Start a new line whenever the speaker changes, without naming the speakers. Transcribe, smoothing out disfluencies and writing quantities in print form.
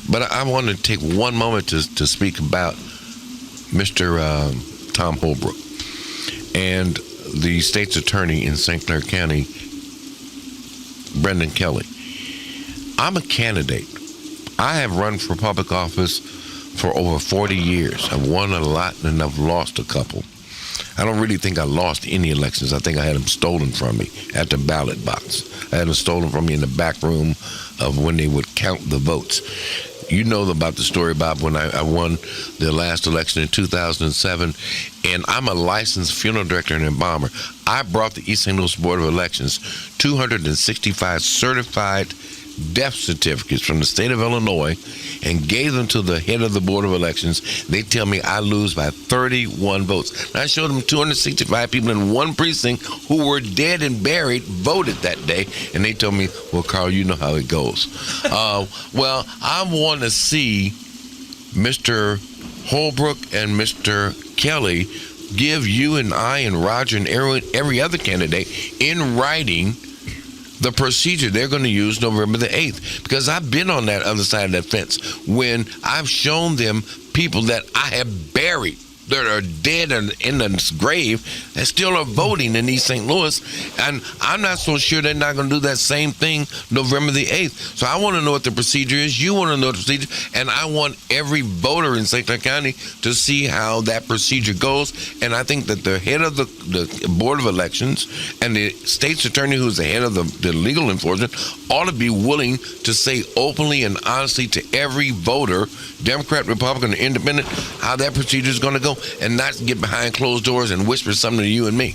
But I want to take one moment to speak about Mr. Tom Holbrook and the state's attorney in St. Clair County, Brendan Kelly. I'm a candidate. I have run for public office for over 40 years. I've won a lot and I've lost a couple. I don't really think I lost any elections. I think I had them stolen from me at the ballot box. I had them stolen from me in the back room of when they would count the votes. You know about the story, Bob, when I won the last election in 2007, and I'm a licensed funeral director and embalmer. I brought the East St. Louis Board of Elections 265 certified death certificates from the state of Illinois and gave them to the head of the Board of Elections. They tell me I lose by 31 votes. And I showed them 265 people in one precinct who were dead and buried voted that day, and they told me, well, Carl, you know how it goes. Well, I want to see Mr. Holbrook and Mr. Kelly give you and I and Roger and every other candidate in writing the procedure they're going to use November the 8th. Because I've been on that other side of that fence when I've shown them people that I have buried that are dead and in the grave that still are voting in East St. Louis. And I'm not so sure they're not going to do that same thing November the 8th. So I want to know what the procedure is. You want to know the procedure. And I want every voter in St. Clair County to see how that procedure goes. And I think that the head of the Board of Elections and the state's attorney, who's the head of the legal enforcement, ought to be willing to say openly and honestly to every voter, Democrat, Republican, or Independent, how that procedure is going to go, and not get behind closed doors and whisper something to you and me.